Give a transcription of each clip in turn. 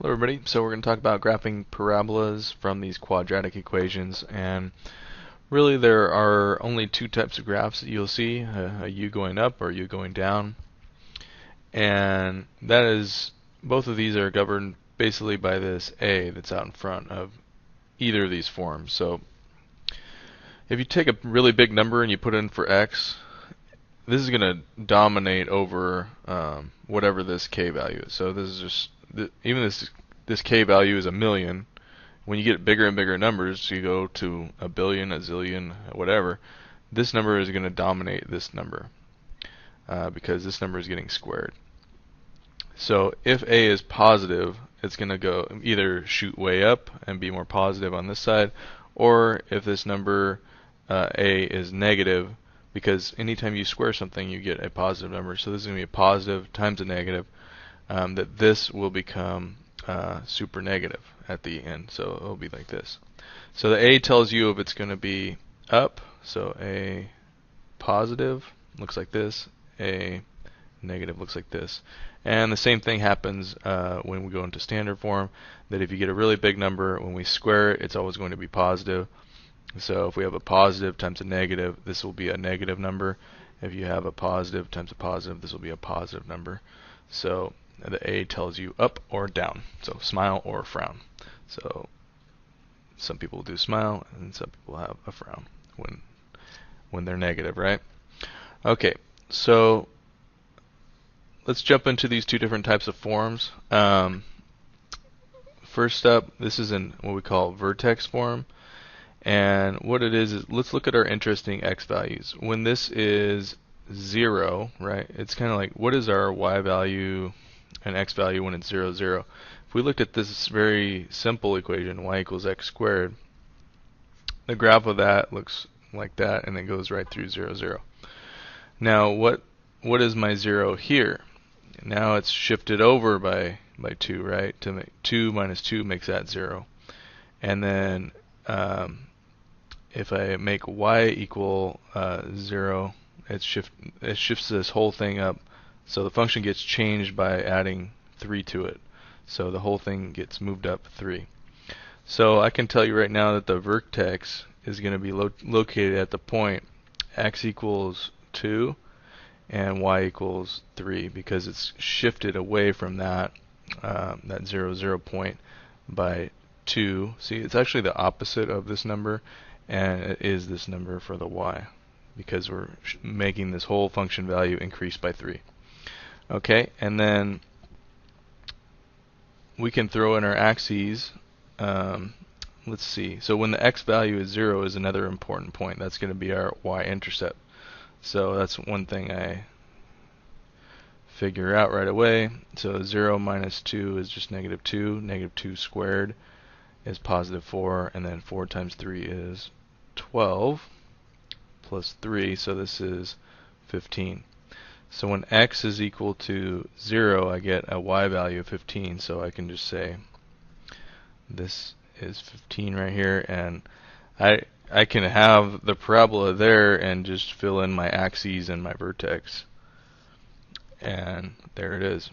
Hello everybody, so we're going to talk about graphing parabolas from these quadratic equations, and really there are only two types of graphs that you'll see, a u going up or u going down, and that is, both of these are governed basically by this a that's out in front of either of these forms. So if you take a really big number and you put in for x, this is going to dominate over whatever this k value is. So this is just, even this k value is a million. When you get bigger and bigger numbers, you go to a billion, a zillion, whatever, this number is going to dominate this number because this number is getting squared. So if a is positive, it's going to go either shoot way up and be more positive on this side, or if this number a is negative, because anytime you square something you get a positive number, so this is going to be a positive times a negative, that this will become super negative at the end. So it'll be like this. So the a tells you if it's going to be up, so a positive looks like this, a negative looks like this. And the same thing happens when we go into standard form, that if you get a really big number, when we square it, it's always going to be positive. So if we have a positive times a negative, this will be a negative number. If you have a positive times a positive, this will be a positive number. So the a tells you up or down, so smile or frown. So some people do smile and some people have a frown when they're negative, right? Okay, so let's jump into these two different types of forms. First up, this is in what we call vertex form. And what it is let's look at our interesting x values. When this is 0, right, it's kind of like, what is our y value and x value when it's 0, 0? If we looked at this very simple equation, y equals x squared, the graph of that looks like that, and it goes right through 0, 0. Now, what is my 0 here? Now it's shifted over by 2, right? To make 2 minus 2 makes that 0. And then if I make y equal 0, it shifts this whole thing up. So the function gets changed by adding 3 to it. So the whole thing gets moved up 3. So I can tell you right now that the vertex is going to be located at the point x equals 2 and y equals 3, because it's shifted away from that 0, 0 point by 2. See, it's actually the opposite of this number, and it is this number for the y, because we're making this whole function value increase by 3. Okay, and then we can throw in our axes. Let's see. So when the x value is 0 is another important point. That's going to be our y-intercept. So that's one thing I figure out right away. So 0 minus 2 is just negative 2. Negative 2 squared is positive 4. And then 4 times 3 is 12 plus 3. So this is 15. So when x is equal to 0, I get a y value of 15. So I can just say this is 15 right here, and I can have the parabola there and just fill in my axes and my vertex, and there it is.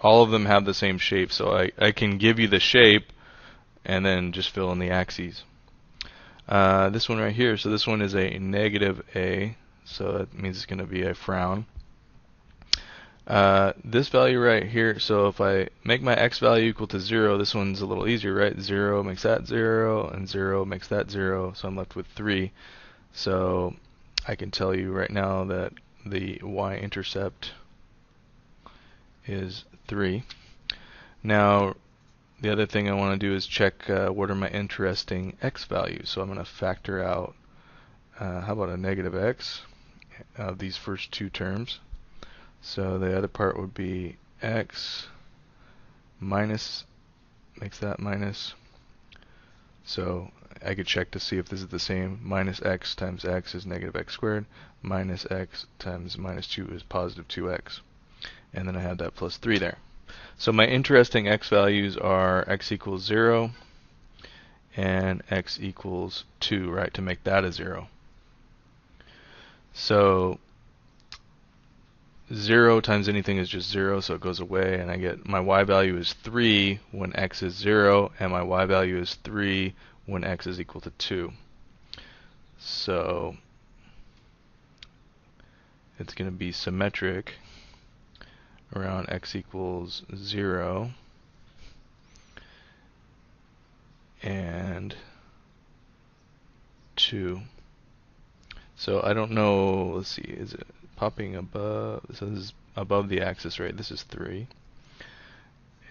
All of them have the same shape, so I can give you the shape and then just fill in the axes. This one right here, so this one is a negative a, so that means it's going to be a frown. This value right here, so if I make my x value equal to 0, this one's a little easier, right? 0 makes that 0, and 0 makes that 0, so I'm left with 3. So I can tell you right now that the y-intercept is 3. Now, the other thing I want to do is check what are my interesting x values. So I'm going to factor out, how about a negative x of these first two terms. So the other part would be x minus, makes that minus. So I could check to see if this is the same. Minus x times x is negative x squared. Minus x times minus 2 is positive 2x. And then I have that plus 3 there. So my interesting x values are x equals 0 and x equals 2, right, to make that a 0. So 0 times anything is just 0, so it goes away, and I get my y value is 3 when x is 0, and my y value is 3 when x is equal to 2. So it's going to be symmetric around x equals 0 and 2. So I don't know, let's see, is it popping above? So this is above the axis, right? This is 3.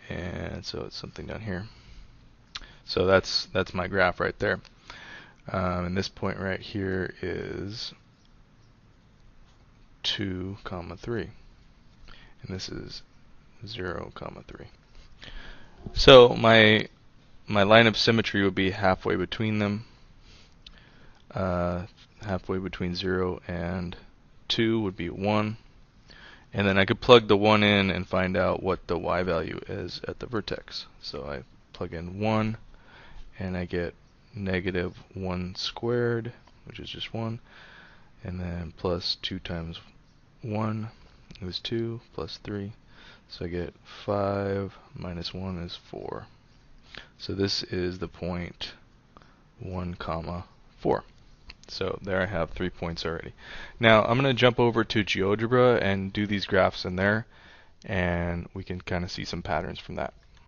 And so it's something down here. So that's my graph right there. And this point right here is 2, 3. And this is 0, 3. So my line of symmetry would be halfway between them. Halfway between 0 and 2 would be 1. And then I could plug the 1 in and find out what the y value is at the vertex. So I plug in 1, and I get negative 1 squared, which is just 1. And then plus 2 times 1 is 2, plus 3. So I get 5 minus 1 is 4. So this is the point 1, 4. So there I have 3 points already. Now I'm going to jump over to GeoGebra and do these graphs in there, and we can kind of see some patterns from that.